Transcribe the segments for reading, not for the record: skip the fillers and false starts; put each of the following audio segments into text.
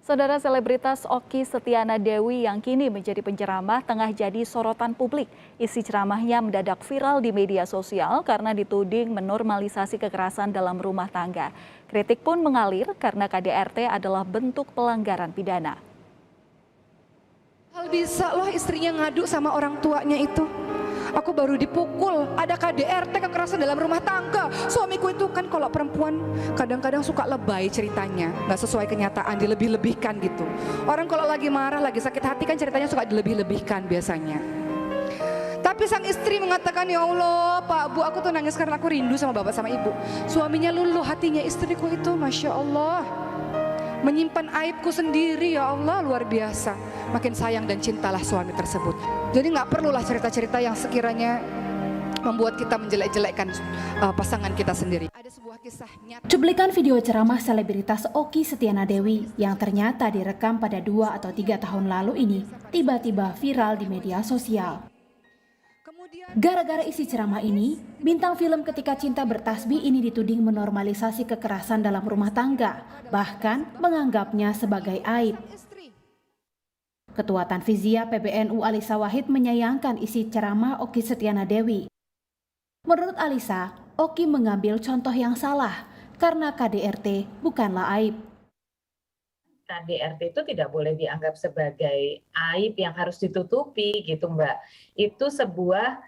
Saudara selebritas Okky Setiana Dewi yang kini menjadi penceramah tengah jadi sorotan publik. Isi ceramahnya mendadak viral di media sosial karena dituding menormalisasi kekerasan dalam rumah tangga. Kritik pun mengalir karena KDRT adalah bentuk pelanggaran pidana. Hal bisa loh istrinya ngadu sama orang tuanya itu. Aku baru dipukul, ada KDRT kekerasan dalam rumah tangga. Suamiku itu kan kalau perempuan kadang-kadang suka lebay ceritanya, nggak sesuai kenyataan, dilebih-lebihkan gitu. Orang kalau lagi marah, lagi sakit hati kan ceritanya suka dilebih-lebihkan biasanya. Tapi sang istri mengatakan, ya Allah Pak Bu, aku tuh nangis karena aku rindu sama bapak sama ibu. Suaminya luluh hatinya, istriku itu Masya Allah menyimpan aibku sendiri, ya Allah, luar biasa. Makin sayang dan cintalah suami tersebut. Jadi nggak perlulah cerita-cerita yang sekiranya membuat kita menjelek-jelekkan pasangan kita sendiri. Ada sebuah kisah nyata. Cuplikan video ceramah selebritas Okky Setiana Dewi yang ternyata direkam pada 2 atau 3 tahun lalu ini tiba-tiba viral di media sosial. Gara-gara isi ceramah ini, bintang film Ketika Cinta Bertasbih ini dituding menormalisasi kekerasan dalam rumah tangga, bahkan menganggapnya sebagai aib. Ketua Tanfiziyah PBNU Alisa Wahid menyayangkan isi ceramah Okky Setiana Dewi. Menurut Alisa, Okky mengambil contoh yang salah karena KDRT bukanlah aib. KDRT itu tidak boleh dianggap sebagai aib yang harus ditutupi gitu Mbak. Itu sebuah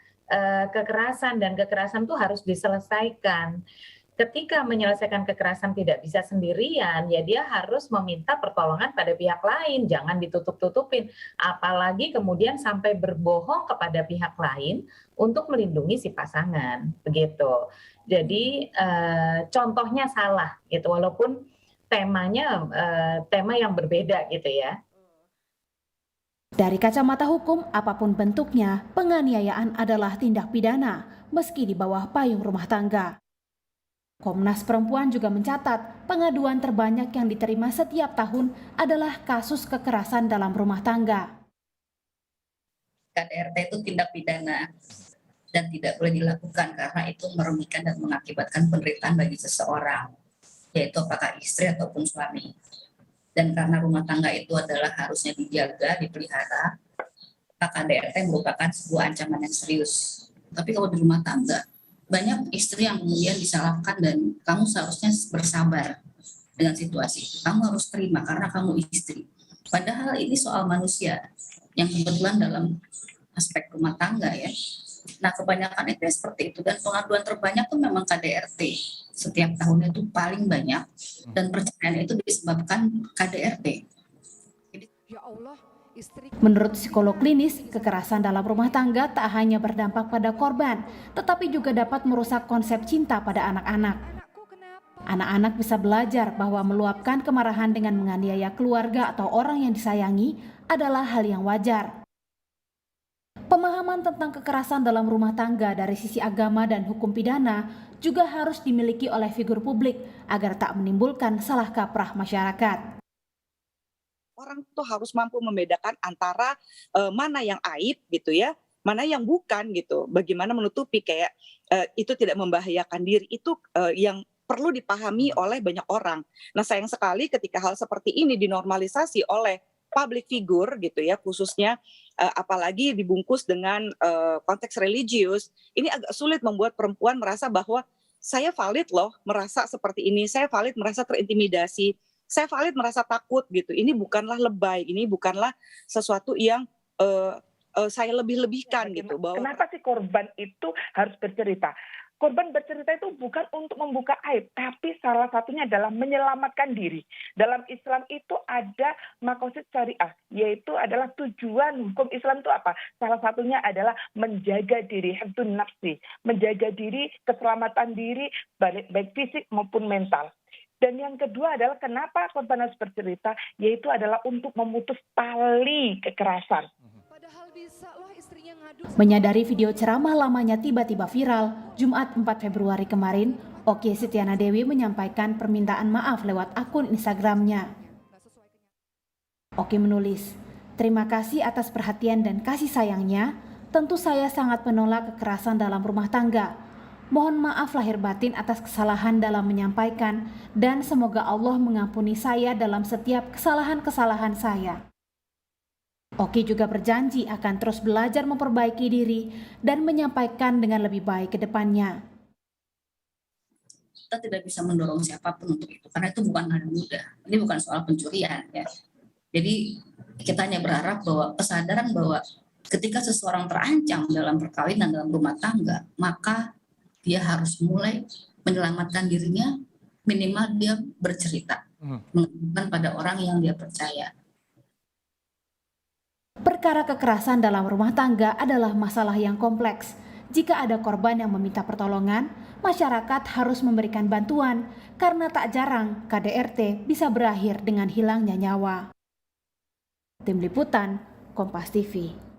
kekerasan dan kekerasan itu harus diselesaikan. Ketika menyelesaikan kekerasan tidak bisa sendirian, ya dia harus meminta pertolongan pada pihak lain, jangan ditutup-tutupin. Apalagi kemudian sampai berbohong kepada pihak lain untuk melindungi si pasangan, begitu. Jadi contohnya salah, gitu. Walaupun temanya tema yang berbeda, gitu ya. Dari kacamata hukum, apapun bentuknya, penganiayaan adalah tindak pidana, meski di bawah payung rumah tangga. Komnas Perempuan juga mencatat pengaduan terbanyak yang diterima setiap tahun adalah kasus kekerasan dalam rumah tangga. KDRT itu tindak pidana dan tidak boleh dilakukan karena itu merugikan dan mengakibatkan penderitaan bagi seseorang, yaitu apakah istri ataupun suami. Dan karena rumah tangga itu adalah harusnya dijaga, dipelihara, maka KDRT merupakan sebuah ancaman yang serius. Tapi kalau di rumah tangga, banyak istri yang kemudian disalahkan dan kamu seharusnya bersabar dengan situasi itu. Kamu harus terima karena kamu istri. Padahal ini soal manusia yang kebetulan dalam aspek rumah tangga ya. Nah kebanyakan itu seperti itu dan pengaduan terbanyak tuh memang KDRT. Setiap tahunnya itu paling banyak dan perceraian itu disebabkan KDRT. Ya Allah. Menurut psikolog klinis, kekerasan dalam rumah tangga tak hanya berdampak pada korban, tetapi juga dapat merusak konsep cinta pada anak-anak. Anak-anak bisa belajar bahwa meluapkan kemarahan dengan menganiaya keluarga atau orang yang disayangi adalah hal yang wajar. Pemahaman tentang kekerasan dalam rumah tangga dari sisi agama dan hukum pidana juga harus dimiliki oleh figur publik agar tak menimbulkan salah kaprah masyarakat. Orang tuh harus mampu membedakan antara mana yang aib gitu ya, mana yang bukan gitu. Bagaimana menutupi kayak itu tidak membahayakan diri itu yang perlu dipahami oleh banyak orang. Nah sayang sekali ketika hal seperti ini dinormalisasi oleh public figure gitu ya, khususnya apalagi dibungkus dengan konteks religius, ini agak sulit membuat perempuan merasa bahwa saya valid loh merasa seperti ini, saya valid merasa terintimidasi. Saya valid merasa takut gitu. Ini bukanlah lebay, ini bukanlah sesuatu yang saya lebih-lebihkan gitu. Bahwa kenapa sih korban itu harus bercerita? Korban bercerita itu bukan untuk membuka aib, tapi salah satunya adalah menyelamatkan diri. Dalam Islam itu ada maqasid syariah, yaitu adalah tujuan hukum Islam itu apa? Salah satunya adalah menjaga diri, hifdzun nafsi, menjaga diri, keselamatan diri, baik fisik maupun mental. Dan yang kedua adalah kenapa korban harus bercerita, yaitu adalah untuk memutus tali kekerasan. Menyadari video ceramah lamanya tiba-tiba viral, Jumat 4 Februari kemarin, Okky Setiana Dewi menyampaikan permintaan maaf lewat akun Instagramnya. Okky menulis, "Terima kasih atas perhatian dan kasih sayangnya. Tentu saya sangat menolak kekerasan dalam rumah tangga. Mohon maaf lahir batin atas kesalahan dalam menyampaikan dan semoga Allah mengampuni saya dalam setiap kesalahan-kesalahan saya. Oki juga berjanji akan terus belajar memperbaiki diri dan menyampaikan dengan lebih baik ke depannya. Kita tidak bisa mendorong siapapun untuk itu, karena itu bukan hal mudah. Ini bukan soal pencurian ya. Jadi kita hanya berharap bahwa kesadaran bahwa ketika seseorang terancam dalam perkawinan, dalam rumah tangga, maka dia harus mulai menyelamatkan dirinya, minimal dia bercerita, mengadukan pada orang yang dia percaya. Perkara kekerasan dalam rumah tangga adalah masalah yang kompleks. Jika ada korban yang meminta pertolongan, masyarakat harus memberikan bantuan karena tak jarang KDRT bisa berakhir dengan hilangnya nyawa. Tim Liputan, Kompas TV.